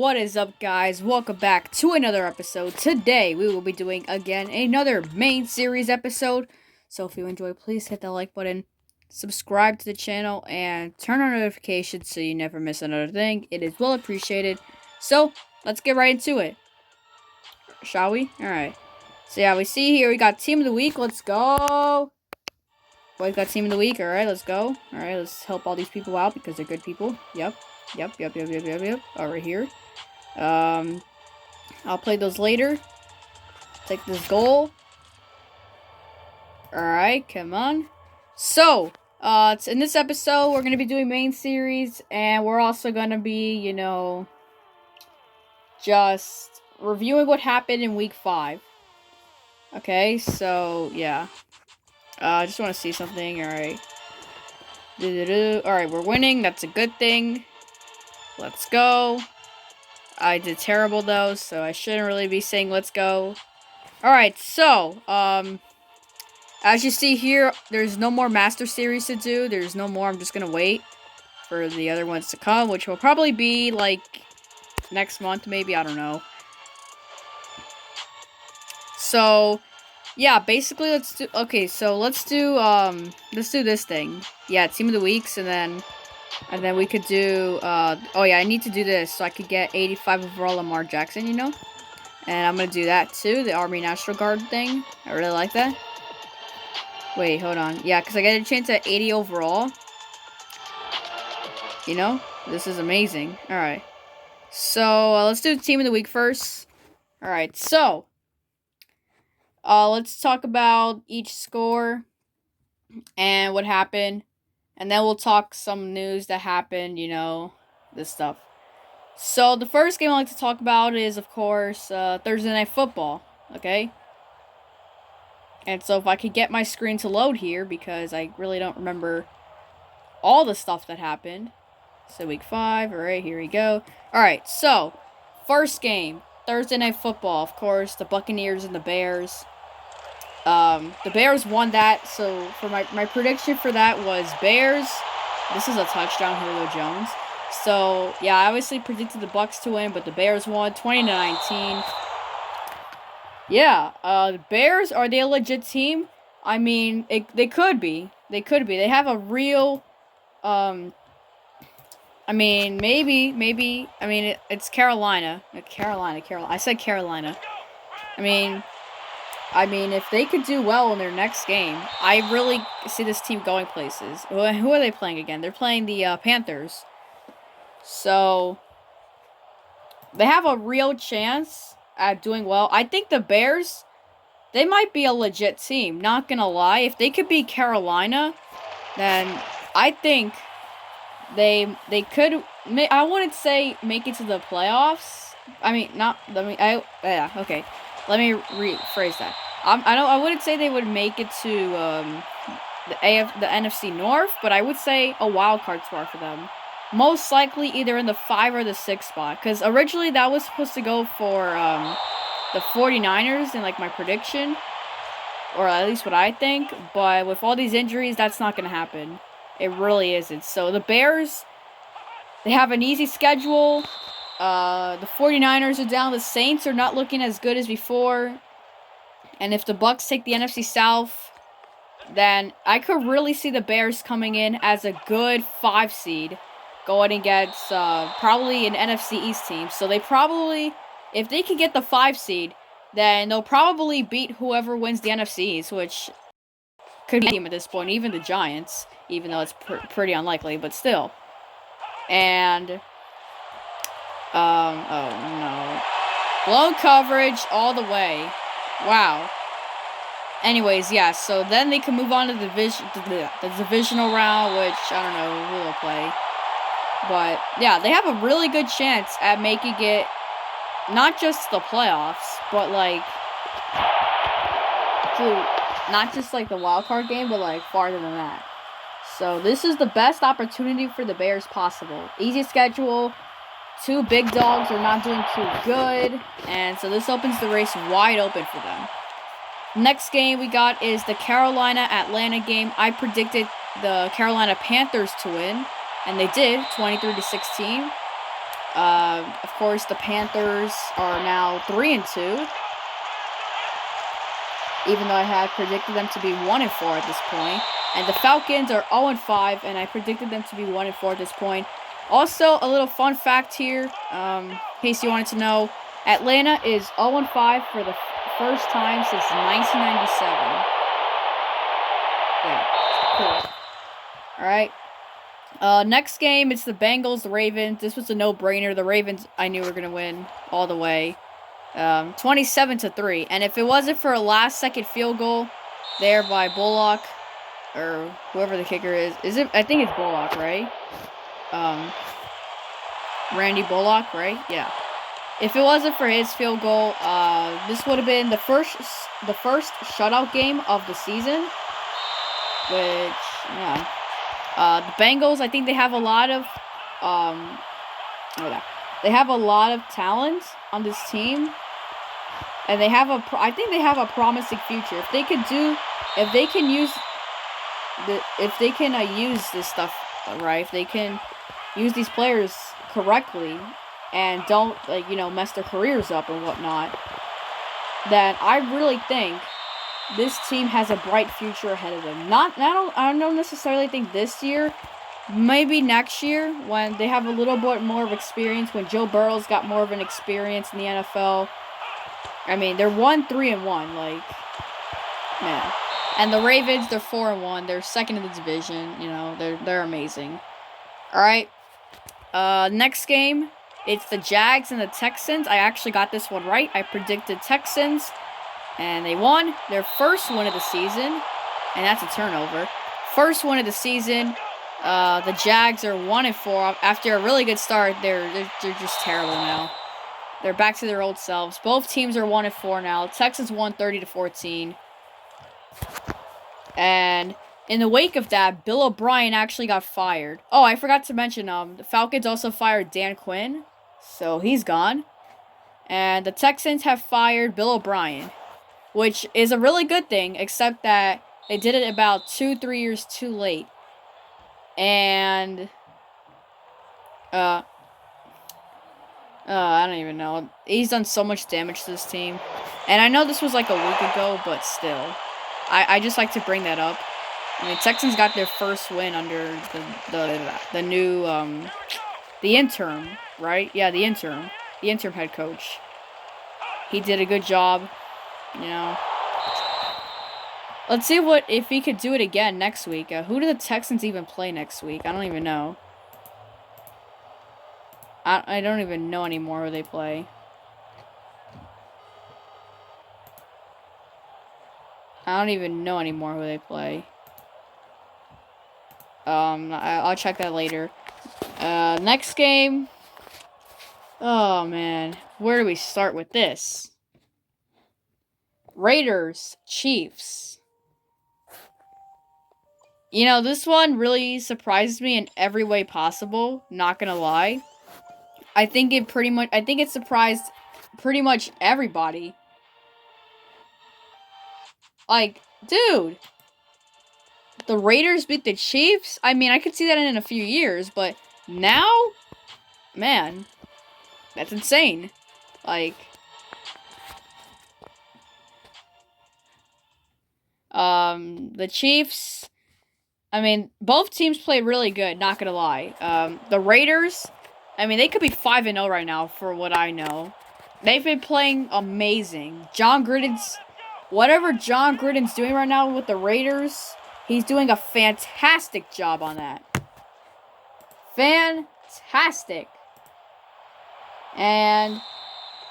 what is up, guys? Welcome back to another episode. Today, we will be doing, again, another main series episode. So if you enjoy, please hit the like button, subscribe to the channel, and turn on notifications so you never miss another thing. It is well appreciated. So, let's get right into it. Shall we? Alright. So yeah, we see here, we got Team of the Week. Let's go! Boys got Team of the Week. Alright, let's go. Alright, let's help all these people out because they're good people. Yep. Alright, here. I'll play those later. Take this goal. Alright, come on. So, in this episode, we're going to be doing main series, and we're also going to be, just reviewing what happened in week 5. Okay, so, yeah. I just want to see something. Alright. Alright, we're winning. That's a good thing. Let's go. I did terrible, though, so I shouldn't really be saying let's go. Alright, so, as you see here, there's no more Master Series to do. There's no more. I'm just gonna wait for the other ones to come, which will probably be, like, next month, maybe. I don't know. So, yeah, basically, let's do this thing. Yeah, Team of the Weeks, and then we could do, oh yeah, I need to do this so I could get 85 overall Lamar Jackson, And I'm gonna do that too, the Army National Guard thing. I really like that. Wait, hold on. Yeah, because I get a chance at 80 overall. This is amazing. Alright. So, let's do Team of the Week first. Alright, so, let's talk about each score and what happened. And then we'll talk some news that happened, this stuff. So, the first game I like to talk about is, of course, Thursday Night Football, okay? And so, if I could get my screen to load here, because I really don't remember all the stuff that happened. So, week 5, alright, here we go. Alright, so, first game, Thursday Night Football, of course, the Buccaneers and the Bears. The Bears won that, so for my prediction for that was Bears. This is a touchdown, Julio Jones. So, yeah, I obviously predicted the Bucs to win, but the Bears won 20-19. Yeah, the Bears, are they a legit team? I mean, they could be. They could be. They have a real, I mean, maybe, I mean, it's Carolina. Carolina. I said Carolina. I mean, if they could do well in their next game, I really see this team going places. Who are they playing again? They're playing the Panthers. So, they have a real chance at doing well. I think the Bears, they might be a legit team. Not gonna lie. If they could beat Carolina, then I think they could, I wouldn't say make it to the playoffs. Yeah, okay. Let me rephrase that. I wouldn't say they would make it to the NFC North, but I would say a wild card spot for them. Most likely either in the 5 or the 6 spot, because originally that was supposed to go for the 49ers in, like, my prediction, or at least what I think, but with all these injuries, that's not going to happen. It really isn't. So the Bears, they have an easy schedule. The 49ers are down. The Saints are not looking as good as before. And if the Bucs take the NFC South, then I could really see the Bears coming in as a good 5 seed, going against probably an NFC East team. So they probably, if they can get the 5 seed, then they'll probably beat whoever wins the NFC East, which could be a team at this point, even the Giants, even though it's pretty unlikely, but still. And oh no. Blown coverage all the way. Wow. Anyways, yeah, so then they can move on to the divisional round, which, I don't know who they'll play. But, yeah, they have a really good chance at making it not just the playoffs, but, like, not just, like, the wild card game, but, like, farther than that. So, this is the best opportunity for the Bears possible. Easy schedule. 2 big dogs are not doing too good, and so this opens the race wide open for them. Next game we got is the Carolina-Atlanta game. I predicted the Carolina Panthers to win, and they did, 23-16. Of course, the Panthers are now 3-2. Even though I had predicted them to be 1-4 at this point. And the Falcons are 0-5, and I predicted them to be 1-4 at this point. Also, a little fun fact here, in case you wanted to know, Atlanta is 0-5 for the first time since 1997. Yeah, cool. Alright. Next game, it's the Bengals, the Ravens. This was a no-brainer. The Ravens, I knew were going to win all the way. 27-3. And if it wasn't for a last-second field goal there by Bullock, or whoever the kicker is it? I think it's Bullock, right? Randy Bullock, right? Yeah. If it wasn't for his field goal, this would have been the first shutout game of the season. Which, yeah. The Bengals, I think they have a lot of, they have a lot of talent on this team, and I think they have a promising future. If they can use this stuff right, if they can use these players correctly, and don't mess their careers up and whatnot, then I really think this team has a bright future ahead of them. I don't necessarily think this year. Maybe next year when they have a little bit more of experience, when Joe Burrow's got more of an experience in the NFL. I mean, they're 1-3-1, like, man. And the Ravens, they're 4-1. They're second in the division. They're amazing. All right. Next game, it's the Jags and the Texans. I actually got this one right. I predicted Texans, and they won their first win of the season, and that's a turnover. First win of the season. The Jags are 1-4 after a really good start. They're just terrible now. They're back to their old selves. Both teams are 1-4 now. Texans won 30-14. And in the wake of that, Bill O'Brien actually got fired. Oh, I forgot to mention, the Falcons also fired Dan Quinn, so he's gone. And the Texans have fired Bill O'Brien, which is a really good thing, except that they did it about 2-3 years too late. And, I don't even know. He's done so much damage to this team. And I know this was like a week ago, but still. I just like to bring that up. I mean, Texans got their first win under the new, the interim, right? Yeah, the interim head coach. He did a good job, Let's see if he could do it again next week. Who do the Texans even play next week? I don't even know. I don't even know anymore who they play. I don't even know anymore who they play. I'll check that later. Next game. Oh, man. Where do we start with this? Raiders, Chiefs. This one really surprises me in every way possible. Not gonna lie. I think it surprised pretty much everybody. Like, dude, the Raiders beat the Chiefs? I mean, I could see that in a few years, but now? Man, that's insane. Like, the Chiefs, I mean, both teams played really good, not gonna lie. The Raiders, I mean, they could be 5-0 right now, for what I know. They've been playing amazing. Whatever John Gruden's doing right now with the Raiders, he's doing a fantastic job on that. Fantastic. And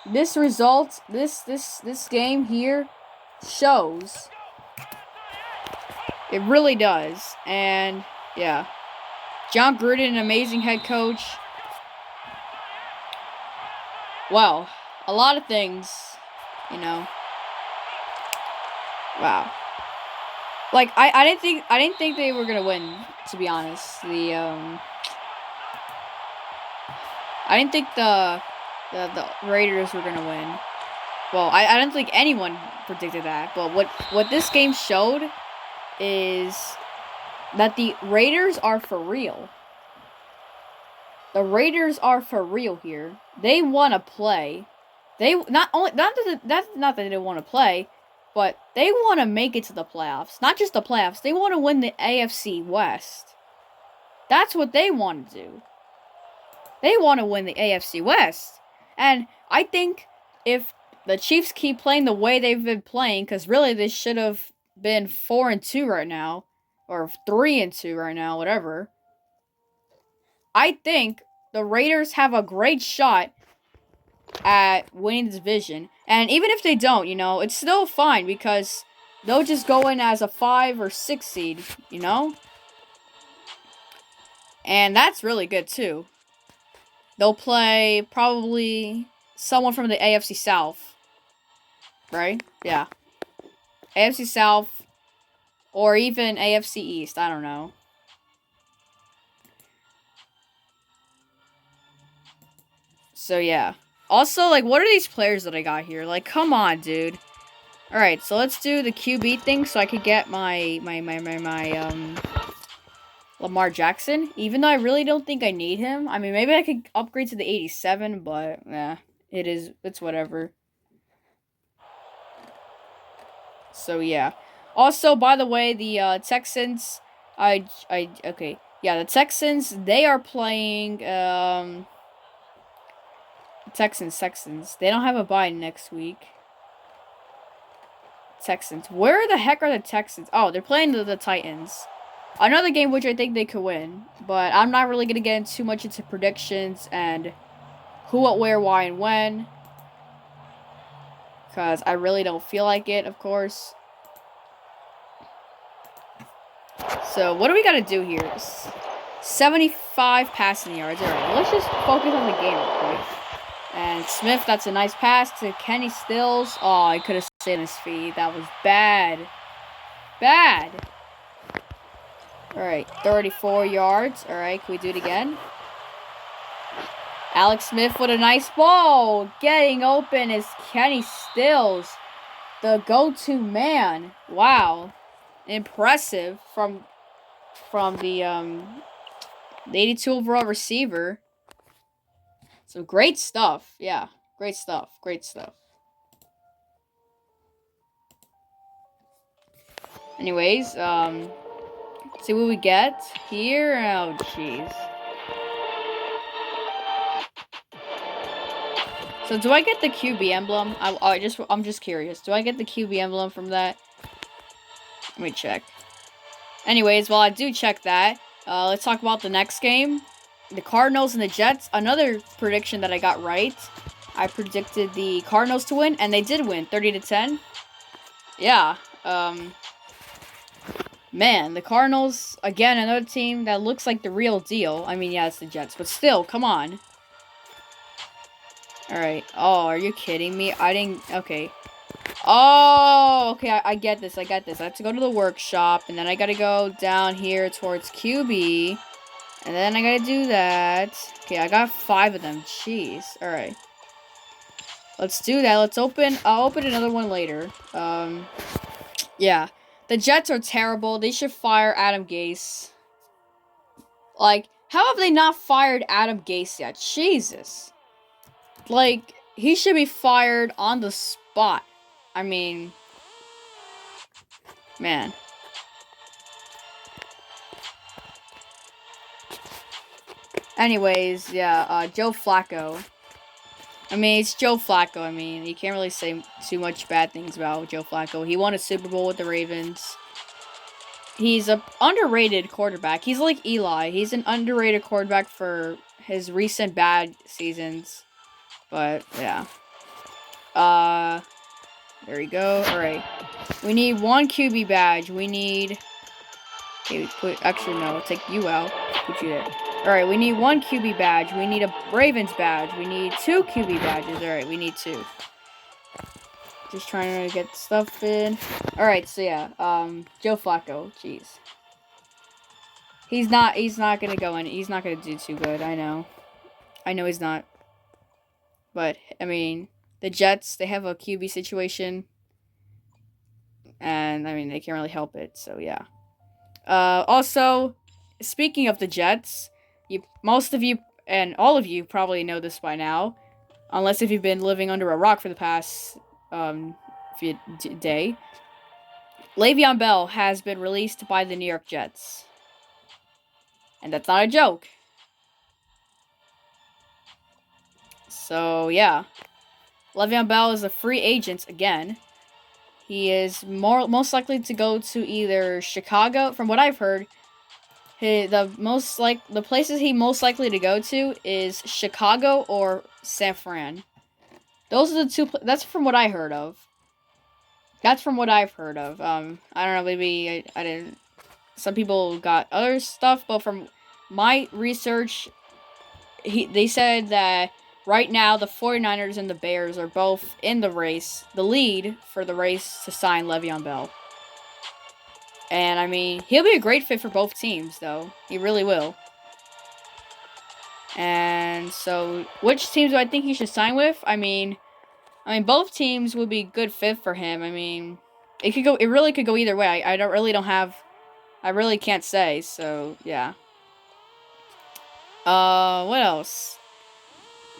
this result, this game here shows. It really does. And, yeah. John Gruden, an amazing head coach. Well, a lot of things, Wow. Like, I didn't think they were gonna win, to be honest. I didn't think the Raiders were gonna win. Well, I don't think anyone predicted that. But what this game showed is that the Raiders are for real. the Raiders are for real here. They want to play. They not that they don't want to play, but they want to make it to the playoffs. Not just the playoffs. They want to win the AFC West. That's what they want to do. They want to win the AFC West. And I think if the Chiefs keep playing the way they've been playing, because really they should have been 4-2 right now, or 3-2 right now, whatever. I think the Raiders have a great shot at winning the division. And even if they don't, it's still fine because they'll just go in as a 5 or 6 seed, And that's really good too. They'll play probably someone from the AFC South. Right? Yeah. AFC South or even AFC East. I don't know. So, yeah. Also, what are these players that I got here? Come on, dude. Alright, so let's do the QB thing so I could get my Lamar Jackson. Even though I really don't think I need him. I mean, maybe I could upgrade to the 87, but, it's whatever. So, yeah. Also, by the way, the Texans, okay. Yeah, the Texans, they are playing, Texans. They don't have a bye next week. Texans. Where the heck are the Texans? Oh, they're playing the Titans. Another game which I think they could win. But I'm not really going to get too much into predictions and who, what, where, why, and when. Because I really don't feel like it, of course. So, what do we got to do here? 75 passing yards. Alright, let's just focus on the game real quick. And Smith, that's a nice pass to Kenny Stills. Oh, he could have stayed on his feet. That was bad. Bad. Alright, 34 yards. Alright, can we do it again? Alex Smith with a nice ball. Getting open is Kenny Stills. The go-to man. Wow. Impressive from the 82 overall receiver. So great stuff. Yeah, great stuff. Great stuff. Anyways, see what we get here. Oh, jeez. So do I get the QB emblem? I'm just curious. Do I get the QB emblem from that? Let me check. Anyways, while I do check that, let's talk about the next game. The Cardinals and the Jets. Another prediction that I got right. I predicted the Cardinals to win, and they did win, 30-10. Yeah. Man, the Cardinals, again, another team that looks like the real deal. I mean, yeah, it's the Jets, but still, come on. Alright. Oh, are you kidding me? I didn't... Okay. Oh, okay, I get this, I have to go to the workshop, and then I gotta go down here towards QB. And then I gotta do that. Okay, I got 5 of them. Jeez. Alright. Let's do that. I'll open another one later. Yeah. The Jets are terrible. They should fire Adam Gase. How have they not fired Adam Gase yet? Jesus. He should be fired on the spot. I mean, man. Anyways, yeah, Joe Flacco. I mean, it's Joe Flacco. I mean, you can't really say too much bad things about Joe Flacco. He won a Super Bowl with the Ravens. He's an underrated quarterback. He's like Eli. He's an underrated quarterback for his recent bad seasons. But, yeah. There we go. Alright. We need 1 QB badge. We need... Okay, actually, no. Take you out. Put you there. Alright, we need 1 QB badge. We need a Ravens badge. We need 2 QB badges. Alright, we need 2. Just trying to get stuff in. Alright, so yeah. Joe Flacco. Jeez. He's not gonna go in. He's not gonna do too good. I know he's not. But, I mean, the Jets, they have a QB situation. And, I mean, they can't really help it. So, yeah. Also, speaking of the Jets, most of you and all of you probably know this by now, unless if you've been living under a rock for the past day. Le'Veon Bell has been released by the New York Jets. And that's not a joke. So, yeah. Le'Veon Bell is a free agent again. He is most likely to go to either Chicago, from what I've heard. The places he most likely to go to is Chicago or San Fran. Those are the two. That's from what I heard of. That's from what I've heard of. I don't know. Maybe I didn't. Some people got other stuff, but from my research, they said that right now the 49ers and the Bears are both in the lead for the race to sign Le'Veon Bell. And I mean, he'll be a great fit for both teams, though. He really will. And so, which teams do I think he should sign with? I mean, both teams would be good fit for him. I mean, it really could go either way. I really can't say. So yeah. What else?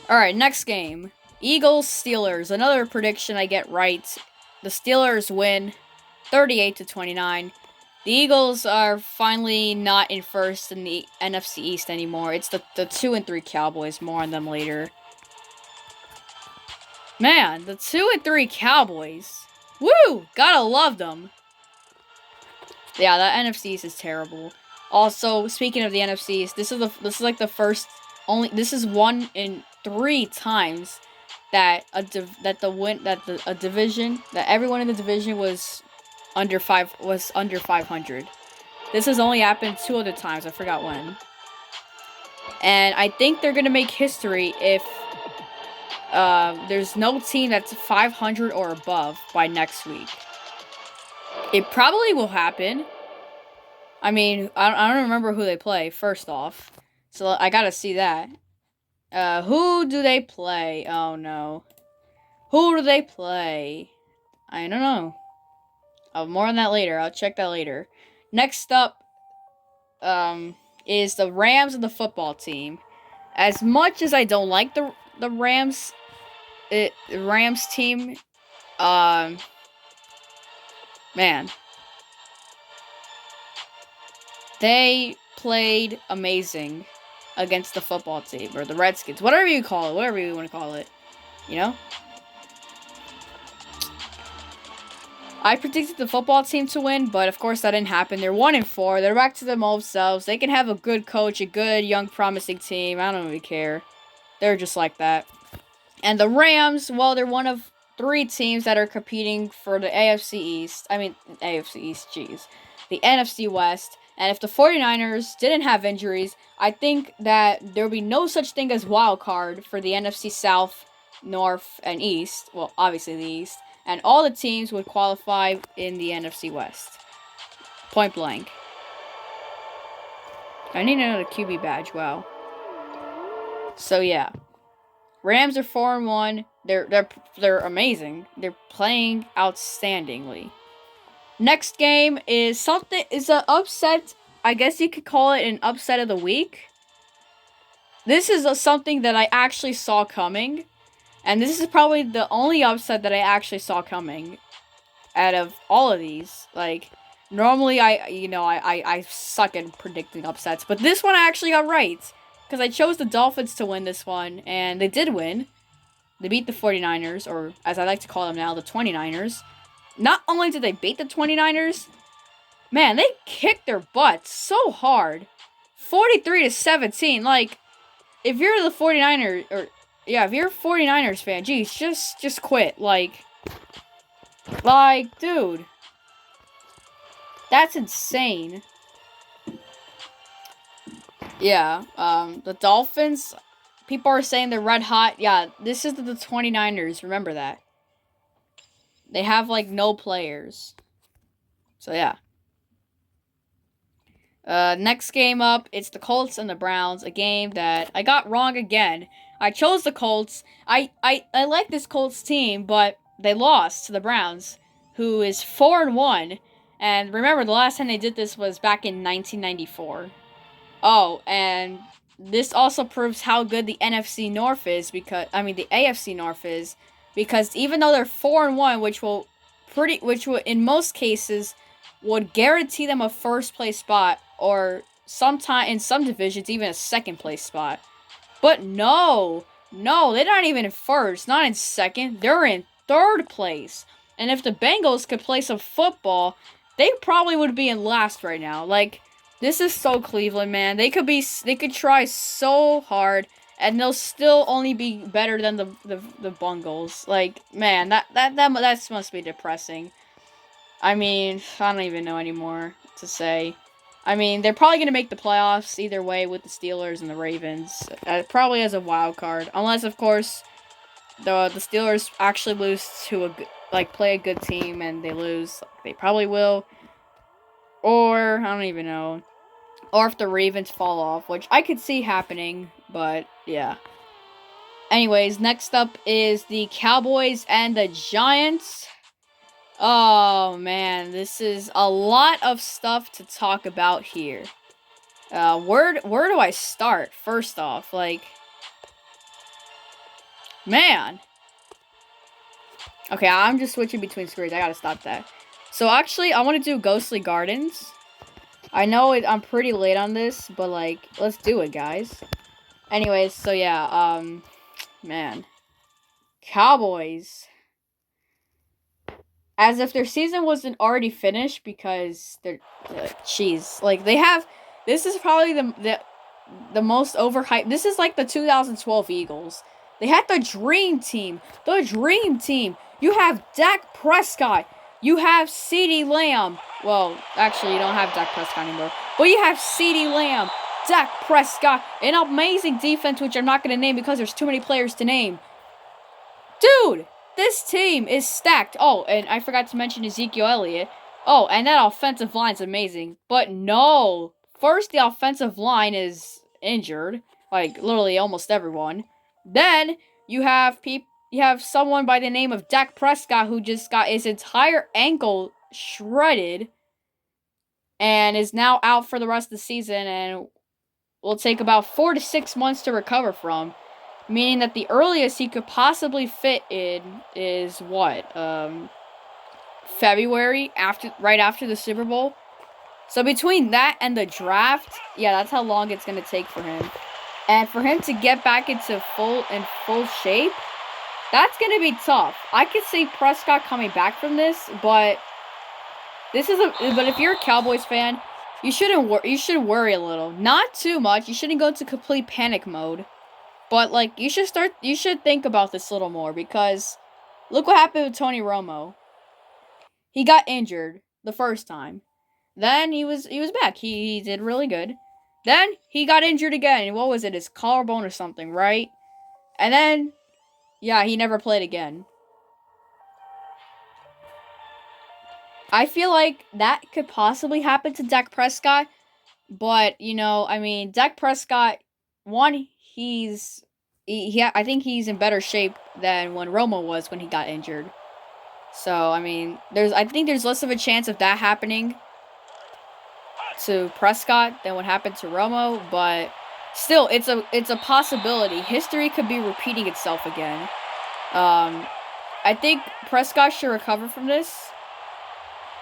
All right, next game, Eagles-Steelers. Another prediction I get right. The Steelers win, 38-29. The Eagles are finally not in first in the NFC East anymore. It's the 2-3 Cowboys. More on them later. Man, the 2-3 Cowboys. Woo! Gotta love them. Yeah, that NFC East is terrible. Also, speaking of the NFC East, this is like the first this is 1 in 3 times that everyone in the division was under 500. This has only happened 2 other times. I forgot when. And I think they're gonna make history if there's no team that's 500 or above by next week. It probably will happen. I mean, I don't remember who they play, first off. So I gotta see that. Who do they play? Oh, no. Who do they play? I don't know. More on that later. I'll check that later. Next up, is the Rams and the football team. As much as I don't like the Rams team, man, they played amazing against the football team, or the Redskins, whatever you call it, whatever you want to call it, you know? I predicted the football team to win, but of course that didn't happen. They're 1-4. They're back to their old selves. They can have a good coach, a good, young, promising team. I don't really care. They're just like that. And the Rams, well, they're one of 3 teams that are competing for the AFC East. I mean, AFC East, jeez. The NFC West. And if the 49ers didn't have injuries, I think that there would be no such thing as wild card for the NFC South, North, and East. Well, obviously the East. And all the teams would qualify in the NFC West. Point blank. I need another QB badge. Wow. So yeah, Rams are 4-1. They're amazing. They're playing outstandingly. Next game is an upset. I guess you could call it an upset of the week. This is something that I actually saw coming. And this is probably the only upset that I actually saw coming out of all of these. Like, normally I suck at predicting upsets, but this one I actually got right. Because I chose the Dolphins to win this one, and they did win. They beat the 49ers, or as I like to call them now, the 29ers. Not only did they beat the 29ers, man, they kicked their butts so hard. 43-17. Like, if you're the 49ers, if you're a 49ers fan, geez, just quit. Like, dude. That's insane. Yeah, the Dolphins, people are saying they're red hot. Yeah, this is the 29ers, remember that. They have, like, no players. So, yeah. Next game up, it's the Colts and the Browns, a game that I got wrong again. I chose the Colts. I like this Colts team, but they lost to the Browns, who is 4-1. And remember, the last time they did this was back in 1994. Oh, and this also proves how good the NFC North is the AFC North is, because even though they're 4-1, which will in most cases would guarantee them a first place spot, or sometime in some divisions even a second place spot. But no, they're not even in first, not in second. They're in third place. And if the Bengals could play some football, they probably would be in last right now. Like, this is so Cleveland, man. They could try so hard, and they'll still only be better than the Bungles. Like, man, that must be depressing. I mean, I don't even know anymore to say. I mean, they're probably gonna make the playoffs either way with the Steelers and the Ravens, probably as a wild card, unless of course the Steelers actually lose to play a good team and they lose. They probably will, or I don't even know. Or if the Ravens fall off, which I could see happening, but yeah. Anyways, next up is the Cowboys and the Giants. Oh, man, this is a lot of stuff to talk about here. Where do I start? First off, like, man. Okay, I'm just switching between screens. I gotta stop that. So, actually, I want to do Ghostly Gardens. I know I'm pretty late on this, but, like, let's do it, guys. Anyways, so yeah, man. Cowboys. As if their season wasn't already finished, because they're, like, this is probably the most overhyped. This is like the 2012 Eagles. They had the dream team. You have Dak Prescott. You have CeeDee Lamb. Well, actually, you don't have Dak Prescott anymore. But you have CeeDee Lamb, Dak Prescott, an amazing defense, which I'm not going to name because there's too many players to name. Dude, this team is stacked. Oh, and I forgot to mention Ezekiel Elliott. Oh, and that offensive line's amazing. But no. First, the offensive line is injured. Like, literally almost everyone. Then, you have someone by the name of Dak Prescott who just got his entire ankle shredded and is now out for the rest of the season and will take about 4 to 6 months to recover from. Meaning that the earliest he could possibly fit in is what? February, right after the Super Bowl. So between that and the draft, yeah, that's how long it's going to take for him. And for him to get back into full shape, that's going to be tough. I could see Prescott coming back from this, but if you're a Cowboys fan, you should worry a little. Not too much. You shouldn't go into complete panic mode. But, like, you should think about this a little more, because look what happened with Tony Romo. He got injured the first time. Then he was back. He did really good. Then he got injured again. What was it? His collarbone or something, right? And then, yeah, he never played again. I feel like that could possibly happen to Dak Prescott. But, Dak Prescott, one, I think he's in better shape than when Romo was when he got injured. So, I think there's less of a chance of that happening to Prescott than what happened to Romo, but still, it's a possibility. History could be repeating itself again. I think Prescott should recover from this.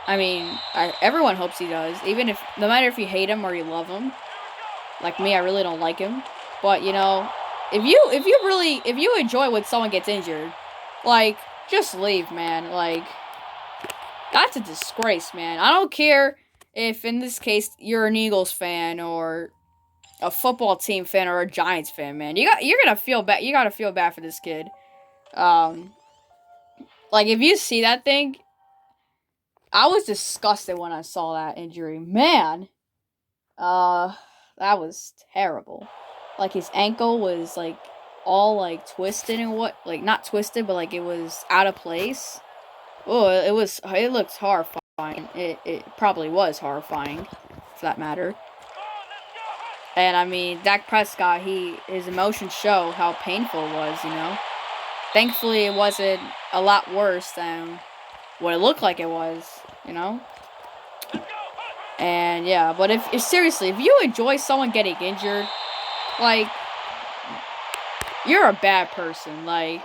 Everyone hopes he does, no matter if you hate him or you love him. Like me, I really don't like him. But, if you enjoy when someone gets injured, like, just leave, man. Like, that's a disgrace, man. I don't care if, in this case, you're an Eagles fan or a football team fan or a Giants fan, man. You're gonna feel bad. You gotta feel bad for this kid. Like, if you see that thing, I was disgusted when I saw that injury. Man. That was terrible. Like, his ankle was, like, all, like, twisted and not twisted, but, like, it was out of place. Oh, it looks horrifying. It probably was horrifying, for that matter. And, Dak Prescott, his emotions show how painful it was, Thankfully, it wasn't a lot worse than what it looked like it was, And, yeah, but if you enjoy someone getting injured, Like, you're a bad person. Like,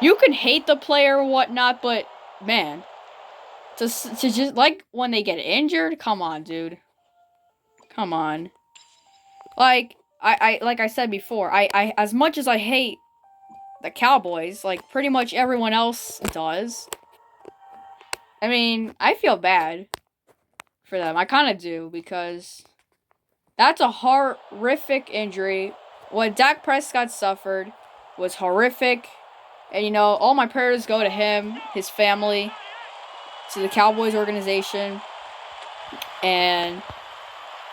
you can hate the player or whatnot, but man, to just like when they get injured, come on, dude. Come on. Like like I said before, I as much as I hate the Cowboys, like pretty much everyone else does. I mean, I feel bad for them. I kind of do because that's a horrific injury. What Dak Prescott suffered was horrific. And you know, all my prayers go to him, his family, to the Cowboys organization. And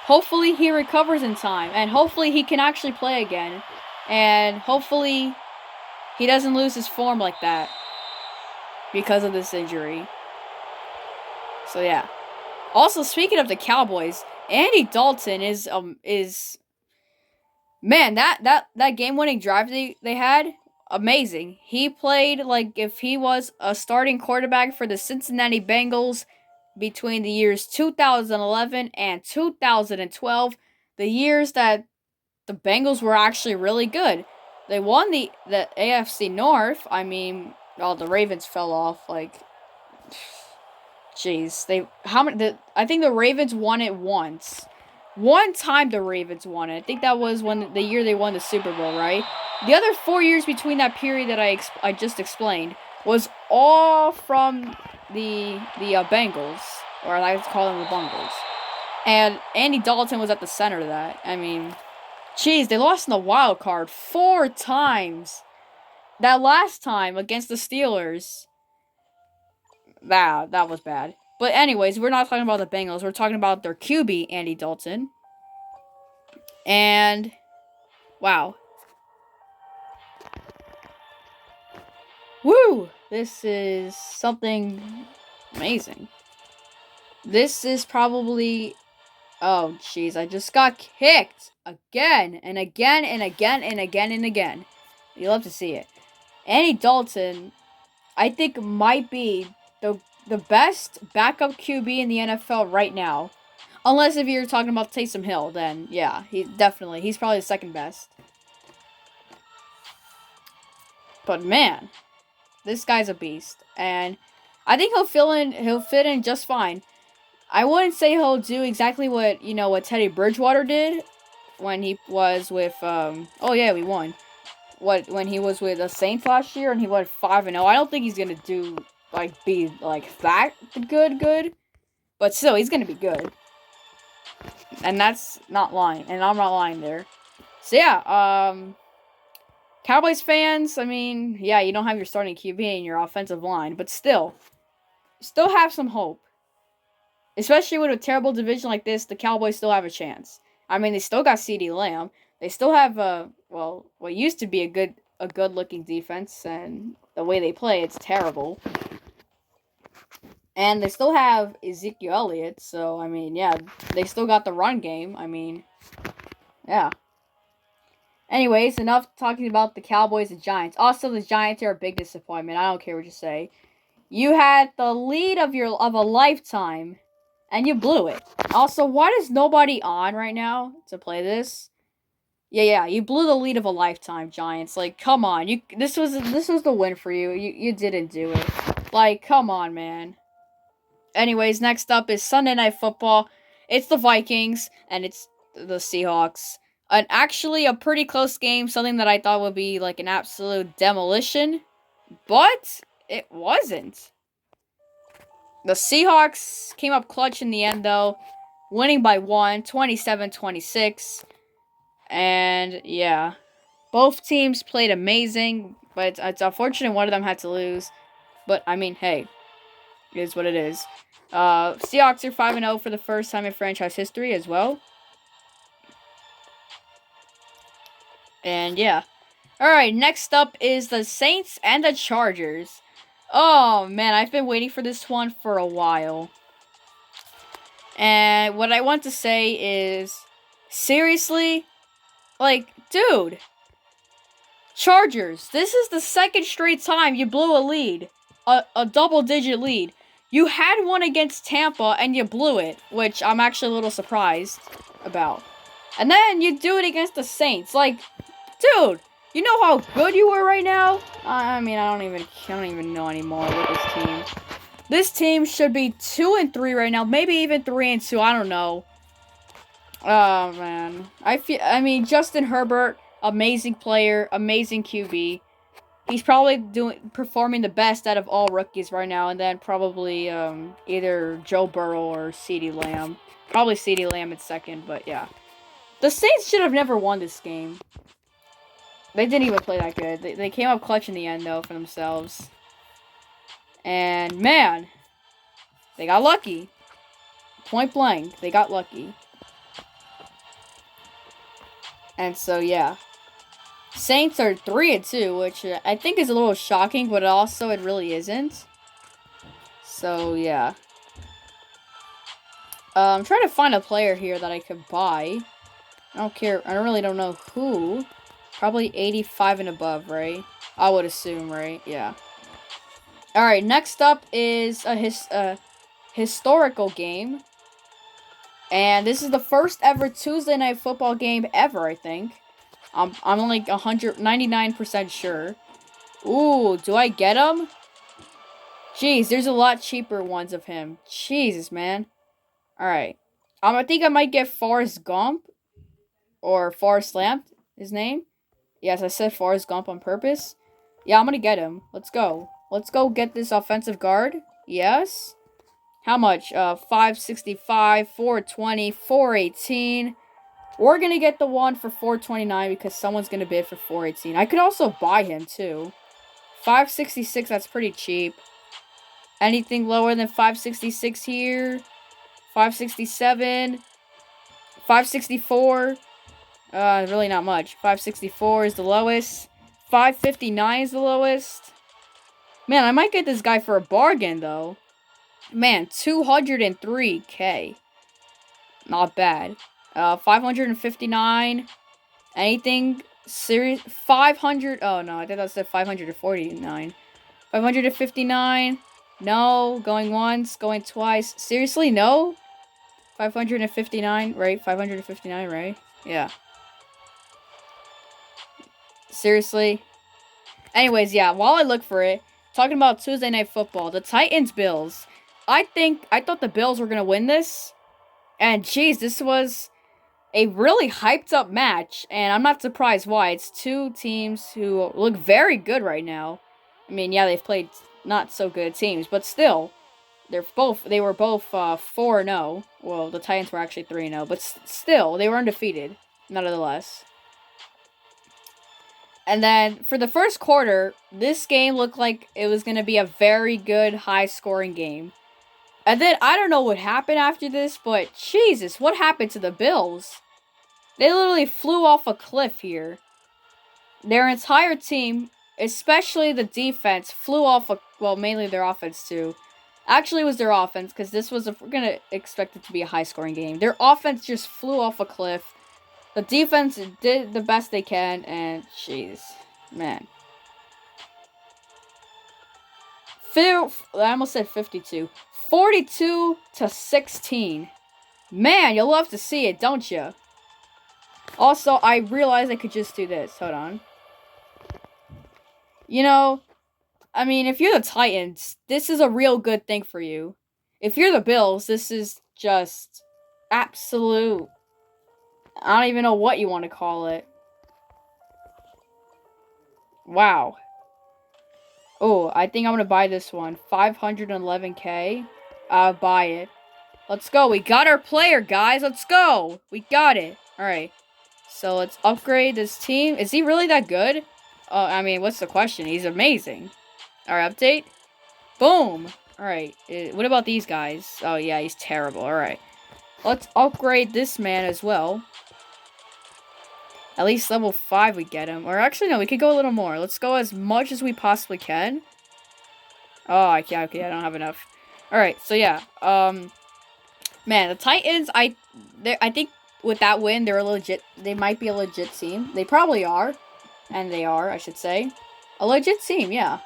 hopefully he recovers in time. And hopefully he can actually play again. And hopefully he doesn't lose his form like that because of this injury. So yeah. Also, speaking of the Cowboys, Andy Dalton is man, that game-winning drive they had, amazing. He played like if he was a starting quarterback for the Cincinnati Bengals between the years 2011 and 2012, the years that the Bengals were actually really good. They won the AFC North. I mean, well, the Ravens fell off. Like, jeez, I think the Ravens won it once. One time the Ravens won it. I think that was the year they won the Super Bowl, right? The other 4 years between that period that I just explained was all from the Bengals, or I like to call them the Bungles. And Andy Dalton was at the center of that. I mean, jeez, they lost in the wild card 4 times. That last time against the Steelers, that was bad. But anyways, we're not talking about the Bengals. We're talking about their QB, Andy Dalton. And, wow. Woo! This is something amazing. This is probably... Oh, jeez, I just got kicked again and again and again and again and again. You love to see it. Andy Dalton, I think, might be the best backup QB in the NFL right now. Unless if you're talking about Taysom Hill, then yeah, he's probably the second best. But man, this guy's a beast, and I think he'll fit in just fine. I wouldn't say he'll do exactly what Teddy Bridgewater did when he was with oh yeah, we won. When he was with the Saints last year and he went 5-0. I don't think he's gonna be that good. But still, he's gonna be good. And that's not lying. And I'm not lying there. So yeah, Cowboys fans, I mean, yeah, you don't have your starting QB in your offensive line, but still have some hope. Especially with a terrible division like this, the Cowboys still have a chance. I mean, they still got CeeDee Lamb. They still have what used to be a good looking defense, and the way they play, it's terrible. And they still have Ezekiel Elliott, so I mean, yeah, they still got the run game. I mean, yeah. Anyways, enough talking about the Cowboys and Giants. Also, the Giants are a big disappointment. I don't care what you say. You had the lead of a lifetime, and you blew it. Also, why is nobody on right now to play this? Yeah, you blew the lead of a lifetime, Giants. Like, come on, this was the win for you. You didn't do it. Like, come on, man. Anyways, next up is Sunday Night Football. It's the Vikings and it's the Seahawks. Actually a pretty close game, something that I thought would be like an absolute demolition, but it wasn't. The Seahawks came up clutch in the end though, winning by 1, 27-26. And yeah, both teams played amazing, but it's unfortunate one of them had to lose. But I mean, hey, it is what it is. Seahawks are 5-0 for the first time in franchise history as well. And yeah. Alright, next up is the Saints and the Chargers. Oh man, I've been waiting for this one for a while. And what I want to say is, seriously? Like, dude. Chargers, this is the second straight time you blew a lead. A double-digit lead. You had one against Tampa and you blew it, which I'm actually a little surprised about. And then you do it against the Saints. Like, dude, you know how good you were right now? I mean, I don't even know anymore with this team. This team should be 2-3 right now. Maybe even 3-2. I don't know. Oh, man. I mean, Justin Herbert, amazing player, amazing QB. He's probably performing the best out of all rookies right now, and then probably either Joe Burrow or CeeDee Lamb. Probably CeeDee Lamb in second, but yeah. The Saints should have never won this game. They didn't even play that good. They came up clutch in the end, though, for themselves. And, man, they got lucky. Point blank, they got lucky. And so, yeah. Saints are 3-2, which I think is a little shocking, but also it really isn't. So, yeah. I'm trying to find a player here that I could buy. I don't care. I really don't know who. Probably 85 and above, right? I would assume, right? Yeah. Alright, next up is a historical game. And this is the first ever Tuesday Night Football game ever, I think. I'm only 99% sure. Ooh, do I get him? Jeez, there's a lot cheaper ones of him. Jesus, man. Alright. I think I might get Forrest Gump. Or Forrest Lamp, his name. Yes, I said Forrest Gump on purpose. Yeah, I'm gonna get him. Let's go. Let's go get this offensive guard. Yes. How much? 565, 420, 418. We're gonna get the one for 429 because someone's gonna bid for 418. I could also buy him too. 566, that's pretty cheap. Anything lower than 566 here? 567. 564. Really not much. 564 is the lowest. 559 is the lowest. Man, I might get this guy for a bargain, though. Man, 203K. Not bad. 559. Anything serious? 500. Oh, no, I think that said 549. 559. No. Going once. Going twice. Seriously, no? 559, right? 559, right? Yeah. Seriously? Anyways, yeah, while I look for it, talking about Tuesday Night Football, the Titans-Bills. I thought the Bills were going to win this. And, geez, this was a really hyped-up match. And I'm not surprised why. It's two teams who look very good right now. I mean, yeah, they've played not so good teams. But still, they were both 4-0. Well, the Titans were actually 3-0. But still, they were undefeated, nonetheless. And then, for the first quarter, this game looked like it was going to be a very good, high-scoring game. And then, I don't know what happened after this, but Jesus, what happened to the Bills? They literally flew off a cliff here. Their entire team, especially the defense, flew off well, mainly their offense, too. Actually, it was their offense, because this was, we're going to expect it to be a high-scoring game. Their offense just flew off a cliff. The defense did the best they can, and jeez, man. I almost said 52. 42-16. Man, you'll love to see it, don't you? Also, I realized I could just do this. Hold on. You know, I mean, if you're the Titans, this is a real good thing for you. If you're the Bills, this is just absolute... I don't even know what you want to call it. Wow. Oh, I think I'm going to buy this one. 511K. I'll buy it. Let's go. We got our player, guys. Let's go. We got it. Alright. So let's upgrade this team. Is he really that good? I mean, what's the question? He's amazing. Alright, update. Boom. Alright. What about these guys? Oh, yeah, he's terrible. Alright. Let's upgrade this man as well. At least level 5 we get him. Or actually, no, we could go a little more. Let's go as much as we possibly can. Oh, okay, I don't have enough. Alright, so yeah. Man, the Titans, I think with that win, they might be a legit team. They probably are. And they are, I should say. A legit team, yeah.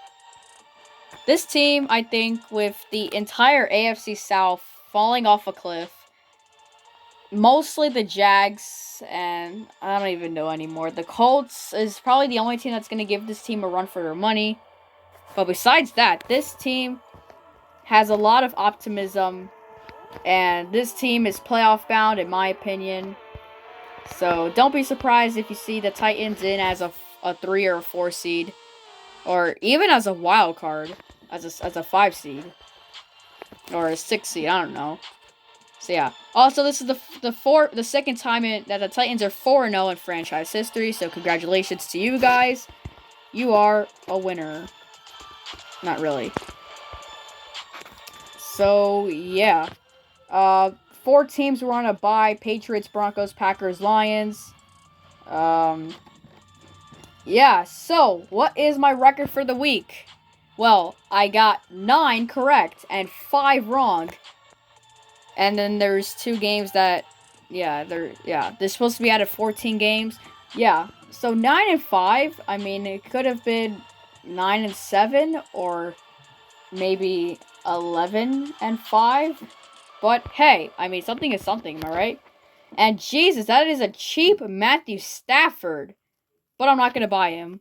This team, I think, with the entire AFC South falling off a cliff, mostly the Jags, and I don't even know anymore. The Colts is probably the only team that's going to give this team a run for their money. But besides that, this team has a lot of optimism, and this team is playoff bound, in my opinion. So don't be surprised if you see the Titans in as a 3 or a 4 seed, or even as a wild card, as a 5 seed, or a 6 seed. I don't know. So yeah. Also, this is the second time that the Titans are 4-0 in franchise history. So congratulations to you guys. You are a winner. Not really. So yeah. 4 teams were on a bye: Patriots, Broncos, Packers, Lions. Yeah. So what is my record for the week? Well, I got 9 correct and 5 wrong. And then there's 2 games that, they're supposed to be out of 14 games. Yeah, so 9 and 5, I mean, it could have been 9 and 7, or maybe 11 and 5. But hey, I mean, something is something, am I right? And Jesus, that is a cheap Matthew Stafford. But I'm not going to buy him,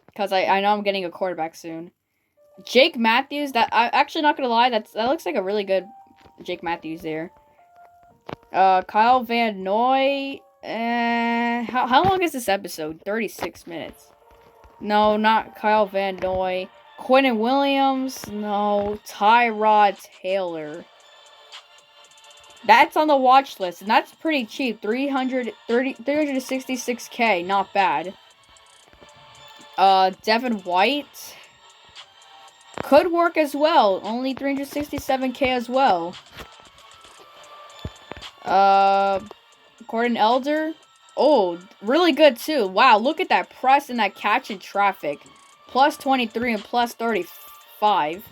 because I know I'm getting a quarterback soon. Jake Matthews, I'm actually not going to lie, that looks like a really good Jake Matthews there. Kyle Van Noy. How long is this episode? 36 minutes. No, not Kyle Van Noy. Quentin Williams. No. Tyrod Taylor. That's on the watch list, and that's pretty cheap. 366K. Not bad. Devin White. Could work as well. Only 367K as well. Gordon Elder. Oh, really good too. Wow, look at that press and that catch in traffic. Plus 23 and plus 35.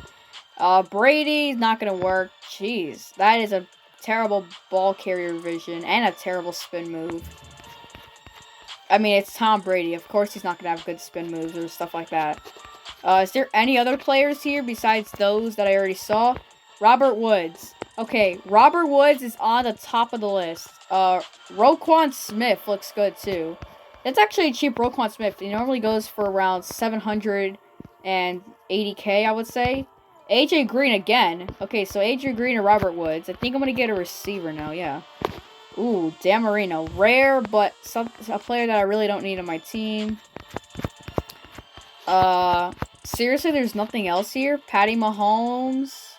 Brady's not gonna work. Jeez, that is a terrible ball carrier vision and a terrible spin move. I mean, it's Tom Brady. Of course he's not gonna have good spin moves or stuff like that. Is there any other players here besides those that I already saw? Robert Woods. Okay, Robert Woods is on the top of the list. Roquan Smith looks good too. That's actually a cheap Roquan Smith. He normally goes for around 780K, I would say. AJ Green again. Okay, so AJ Green and Robert Woods. I think I'm gonna get a receiver now. Yeah. Ooh, Dan Marino. Rare, but a player that I really don't need on my team. Seriously, there's nothing else here. Patty Mahomes.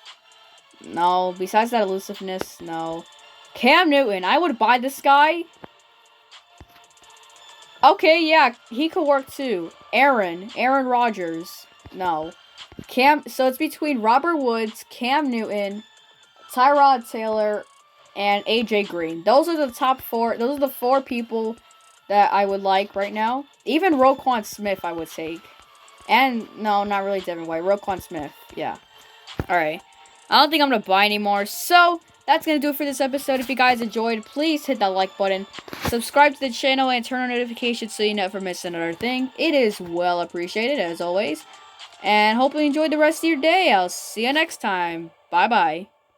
No. Besides that elusiveness, no. Cam Newton. I would buy this guy. Okay, yeah, he could work too. Aaron Rodgers. No. So it's between Robert Woods, Cam Newton, Tyrod Taylor, and AJ Green. Those are the top 4. Those are the 4 people that I would like right now. Even Roquan Smith I would take. And, no, not really Devin White. Roquan Smith. Yeah. Alright. I don't think I'm going to buy anymore. So, that's going to do it for this episode. If you guys enjoyed, please hit that like button. Subscribe to the channel and turn on notifications so you never miss another thing. It is well appreciated, as always. And hopefully you enjoyed the rest of your day. I'll see you next time. Bye-bye.